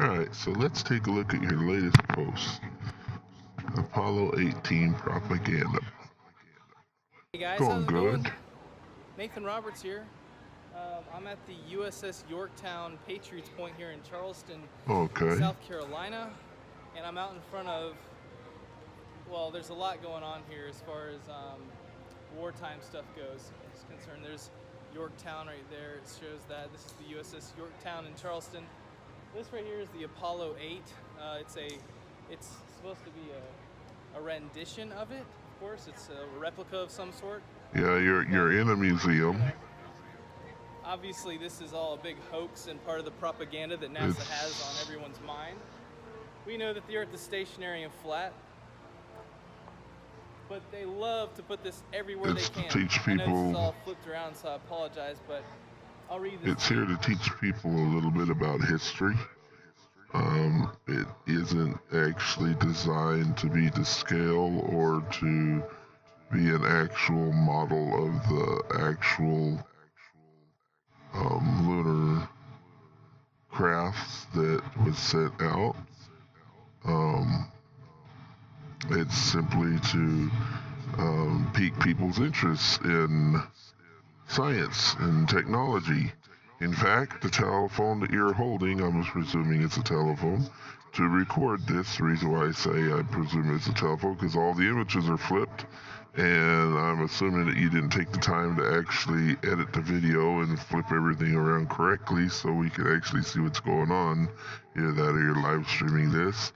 Alright, so let's take a look at your latest post. Apollo 18 propaganda. Hey guys, Going how's it good. going? Nathan Roberts here. I'm at the USS Yorktown Patriots Point here in Charleston, Okay. South Carolina, and I'm out in front of, well, there's a lot going on here as far as wartime stuff goes. It's concerned. There's Yorktown right there. It shows that this is the USS Yorktown in Charleston. This right here is the Apollo 8. It's supposed to be a rendition of it. Of course, it's a replica of some sort. Yeah, you're in a museum. Obviously, this is all a big hoax and part of the propaganda that NASA has on everyone's mind. We know that the Earth is stationary and flat, but they love to put this everywhere they can. To teach I know this people. is all flipped around, so I apologize, but I'll read this. It's here to teach people a little bit about history. It isn't actually designed to be to scale or to be an actual model of the actual lunar crafts that was sent out. It's simply to pique people's interest in science and technology. In fact, the telephone that you're holding, I'm presuming it's a telephone, to record this. The reason why I say I presume it's a telephone, because all the images are flipped, and I'm assuming that you didn't take the time to actually edit the video and flip everything around correctly so we can actually see what's going on. Either that or you're live streaming this.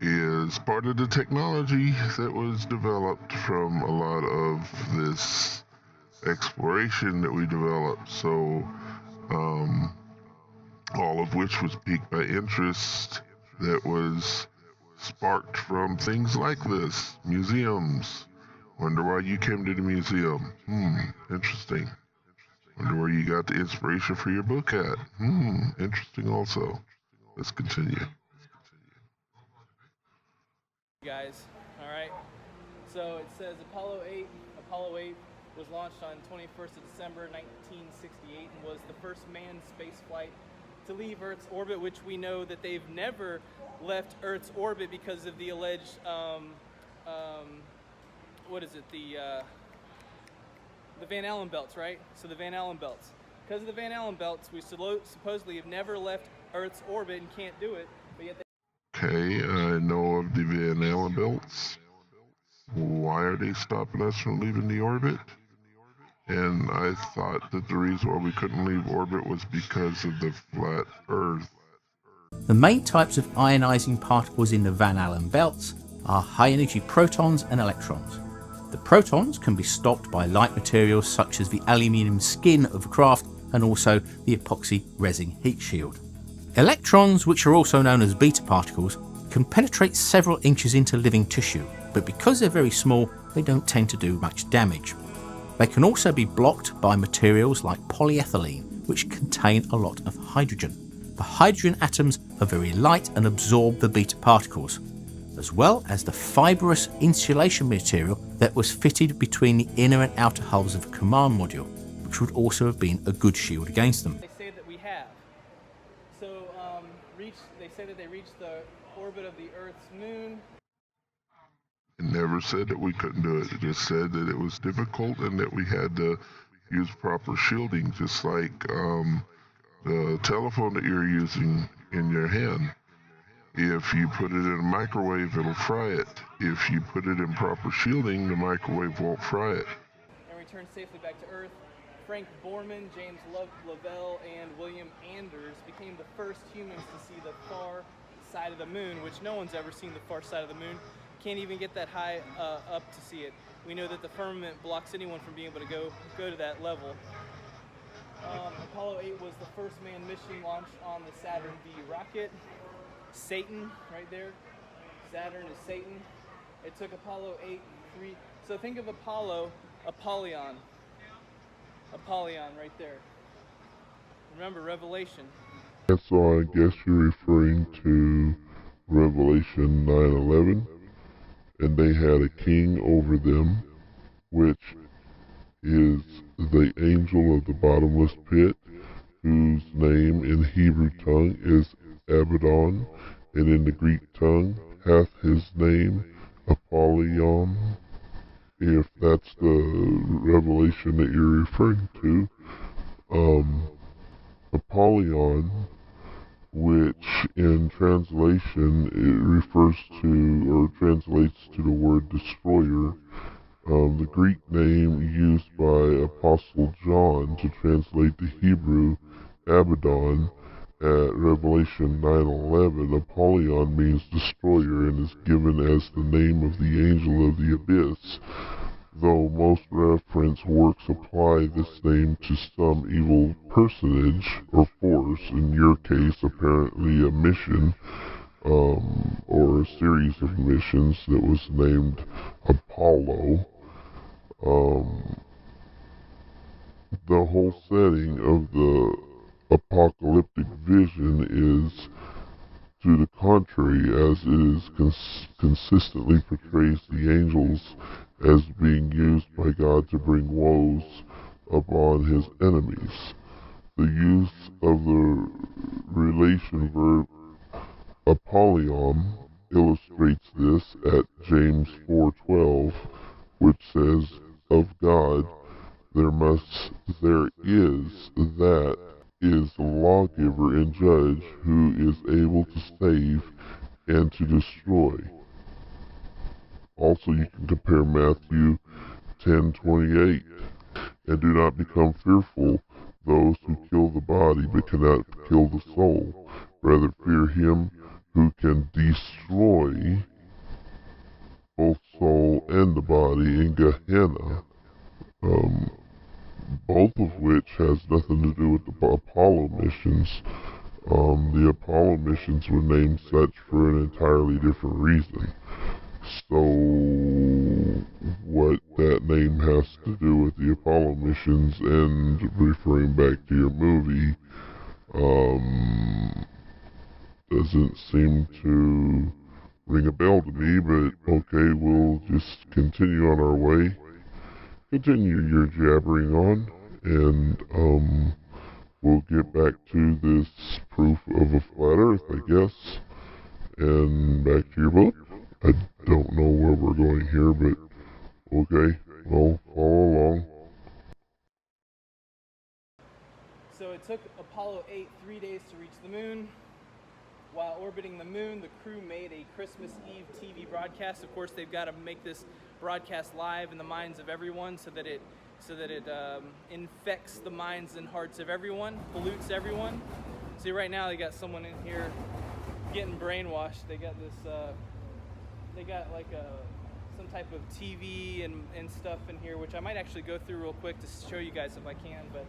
Is part of the technology that was developed from a lot of this exploration that we developed. So all of which was piqued by interest that was sparked from things like this. Museums. Wonder why you came to the museum. Interesting. Wonder where you got the inspiration for your book at. Interesting also. Let's continue. Guys, all right. So it says Apollo 8 was launched on 21st of December 1968 and was the first manned space flight to leave Earth's orbit, which we know that they've never left Earth's orbit because of the alleged the Van Allen belts, right? So the Van Allen belts. Because of the Van Allen belts, we supposedly have never left Earth's orbit and can't do it, but yet Okay, I know of the Van Allen belts. Why are they stopping us from leaving the orbit? And I thought that the reason why we couldn't leave orbit was because of the flat Earth. The main types of ionizing particles in the Van Allen belts are high-energy protons and electrons. The protons can be stopped by light materials such as the aluminium skin of a craft and also the epoxy resin heat shield. Electrons, which are also known as beta particles, can penetrate several inches into living tissue, but because they're very small, they don't tend to do much damage. They can also be blocked by materials like polyethylene, which contain a lot of hydrogen. The hydrogen atoms are very light and absorb the beta particles, as well as the fibrous insulation material that was fitted between the inner and outer hulls of a command module, which would also have been a good shield against them. they say that we have. So they say that they reached the orbit of the Earth's moon. It never said that we couldn't do it. It just said that it was difficult and that we had to use proper shielding, just like the telephone that you're using in your hand. If you put it in a microwave, it'll fry it. If you put it in proper shielding, the microwave won't fry it. And returned safely back to Earth. Frank Borman, James Lovell, and William Anders became the first humans to see the far side of the moon, which no one's ever seen the far side of the moon. Can't even get that high up to see it. We know that the firmament blocks anyone from being able to go to that level. Apollo 8 was the first manned mission launched on the Saturn V rocket. Satan, right there. Saturn is Satan. It took Apollo 8 3. So think of Apollo, Apollyon. Apollyon right there. Remember Revelation. And so I guess you're referring to Revelation 9:11, and they had a king over them, which is the angel of the bottomless pit, whose name in Hebrew tongue is Abaddon, and in the Greek tongue hath his name Apollyon. If that's the revelation that you're referring to, Apollyon, which in translation it refers to or translates to the word destroyer. The Greek name used by Apostle John to translate the Hebrew Abaddon at Revelation 9:11, Apollyon means destroyer and is given as the name of the angel of the abyss, though most reference works apply this name to some evil personage or force, in your case apparently a mission, or a series of missions that was named Apollo. The whole setting of the apocalyptic vision is to the contrary, as it is consistently portrays the angels as being used by God to bring woes upon his enemies. The use of the relation verb Apollyon illustrates this at James 4:12, which says, of God there is the lawgiver and judge who is able to save and to destroy. Also, you can compare Matthew 10:28, and do not become fearful those who kill the body but cannot kill the soul. Rather fear him who can destroy both soul and the body in Gehenna. Both of which has nothing to do with the Apollo missions. The Apollo missions were named such for an entirely different reason. So, what that name has to do with the Apollo missions, and referring back to your movie, doesn't seem to ring a bell to me, but okay, we'll just continue on our way. Continue your jabbering on, and we'll get back to this proof of a flat earth, I guess. And back to your book. I don't know where we're going here, but okay, well, follow along. So it took Apollo 8 3 days to reach the moon. While orbiting the moon, the crew made a Christmas Eve TV broadcast. Of course, they've got to make this broadcast live in the minds of everyone so that it infects the minds and hearts of everyone, pollutes everyone. See, right now they got someone in here getting brainwashed. They got this, they got like some type of TV and stuff in here, which I might actually go through real quick to show you guys if I can, but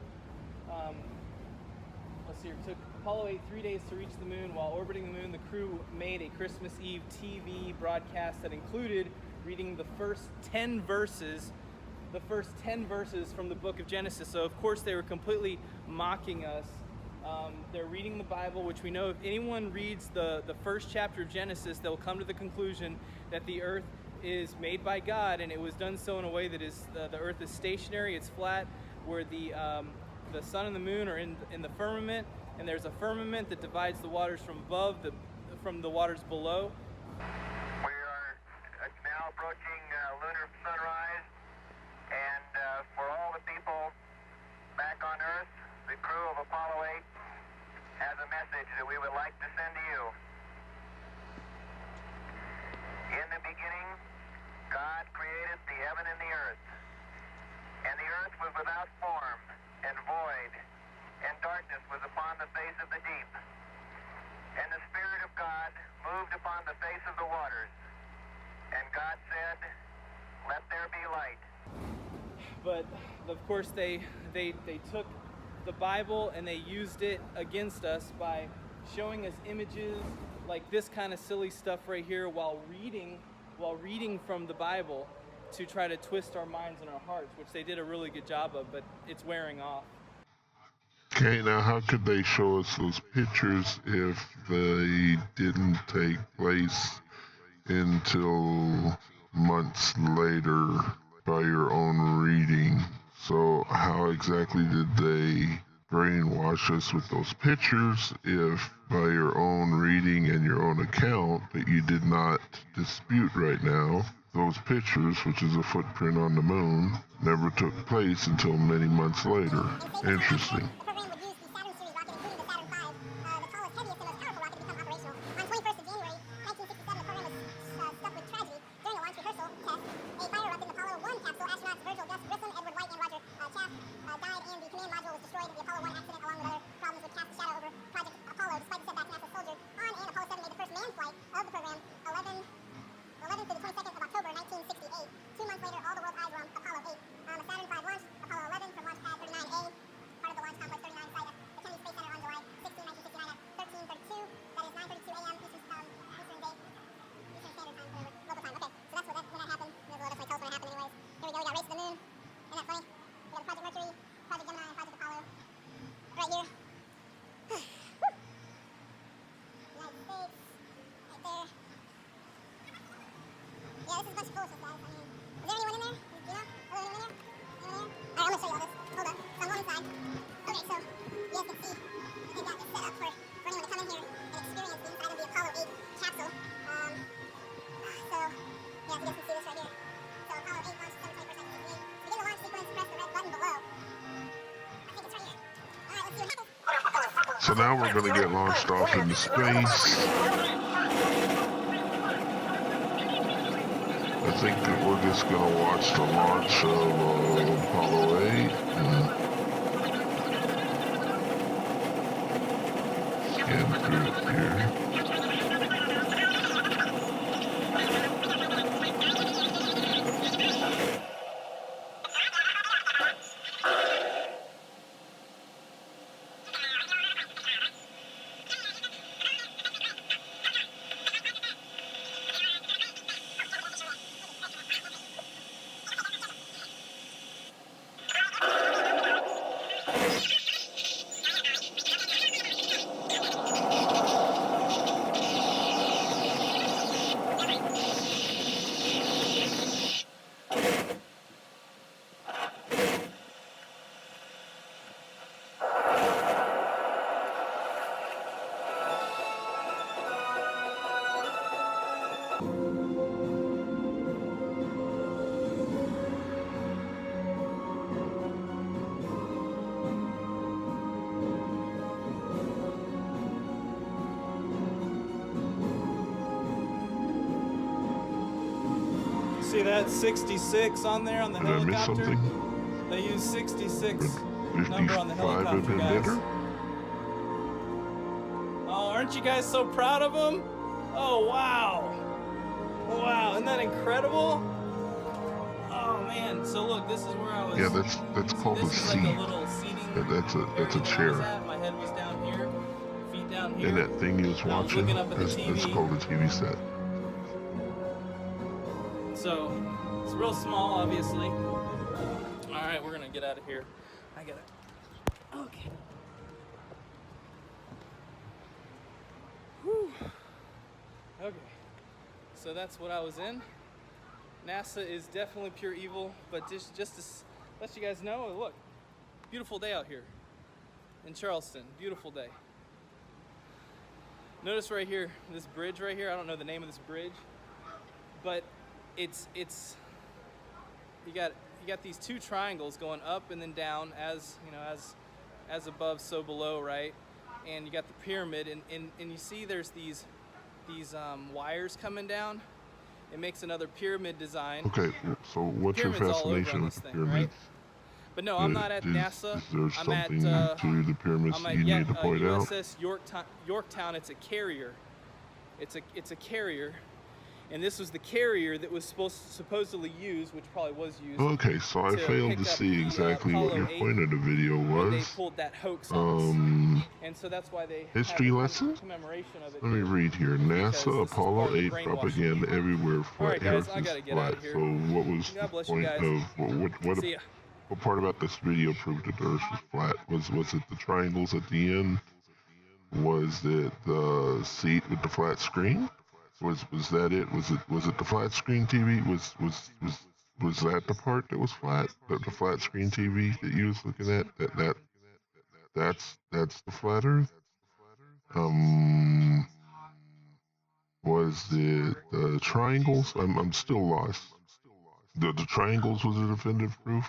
let's see, it took Apollo 8 3 days to reach the moon. While orbiting the moon, the crew made a Christmas Eve TV broadcast that included reading the first 10 verses from the book of Genesis. So of course they were completely mocking us. They're reading the Bible, which we know if anyone reads the first chapter of Genesis, they'll come to the conclusion that the earth is made by God, and it was done so in a way that is the earth is stationary, it's flat, where the sun and the moon are in the firmament, and there's a firmament that divides the waters from above from the waters below. We are now approaching lunar sunrise, and for all the people back on Earth, the crew of Apollo 8 has a message that we would like to send to you. In the beginning, God created the heaven and the earth. And the earth was without form and void, and darkness was upon the face of the deep. And the Spirit of God moved upon the face of the waters. And God said, let there be light. But of course they took the Bible and they used it against us by showing us images like this kind of silly stuff right here while reading from the Bible to try to twist our minds and our hearts, which they did a really good job of, but it's wearing off. Okay, now how could they show us those pictures if they didn't take place until months later by your own reading? So how exactly did they brainwash us with those pictures if by your own reading and your own account that you did not dispute right now, those pictures, which is a footprint on the moon, never took place until many months later. Interesting. So now we're going to get launched off into space. I think that we're just going to watch the launch of Apollo 8 and scan through it here. See that 66 on there on the Did I miss helicopter? something? They use 66 Would number on the 55 have helicopter, been guys. better? Oh, aren't you guys so proud of them? Oh, wow. Wow, isn't that incredible? Oh, man. So, look, this is where I was. Yeah, that's called a This is seat. like a little seating That's a area that I was chair. at. My head was down here, feet down here. And that thing you was And I was watching, looking up at the that's TV. called a TV set. So, it's real small, obviously. All right, we're going to get out of here. I got it. Okay. Whew. Okay. So that's what I was in. NASA is definitely pure evil, but just to let you guys know, look, beautiful day out here in Charleston. Beautiful day. Notice right here, this bridge right here. I don't know the name of this bridge, but it's you got these two triangles going up and then down, as you know, as above so below, right? And you got the pyramid, and you see there's these wires coming down. It makes another pyramid design. Okay, so what's your Pyramids all over fascination on with this the thing, pyramids? right? But no, I'm not at NASA. Is there I'm at something to the pyramids that you need to point out? USS Yorktown. It's a carrier. It's a carrier, and this was the carrier that was supposedly used, which probably was used. Okay, so I to failed pick to up see the, exactly what Apollo your 8 point of the video when they was. pulled that hoax on us. And so that's why they History have a lesson? commemoration of it. Let me read here. Because NASA this is part Apollo of the 8 brainwashing propaganda people. everywhere. All Flat right, guys, Earth I is gotta get flat. out of here. So what was God the bless you point guys. of See ya. what part about this video proved that the Earth was flat? Was it the triangles at the end? Was it the seat with the flat screen? Was that it? Was it the flat screen TV? Was that the part that was flat? The flat screen TV that you was looking at? that's the flat Earth. Was it the triangles? I'm still lost. The triangles was a definitive proof.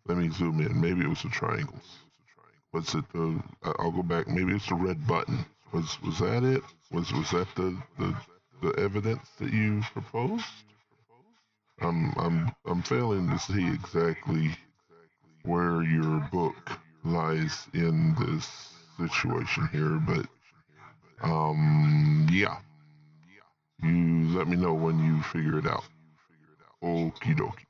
Let me zoom in. Maybe it was the triangles. Was it the? I'll go back. Maybe it's the red button. Was that it? Was that the evidence that you proposed? I'm failing to see exactly where your book lies in this situation here, but yeah. You let me know when you figure it out. Okie dokie.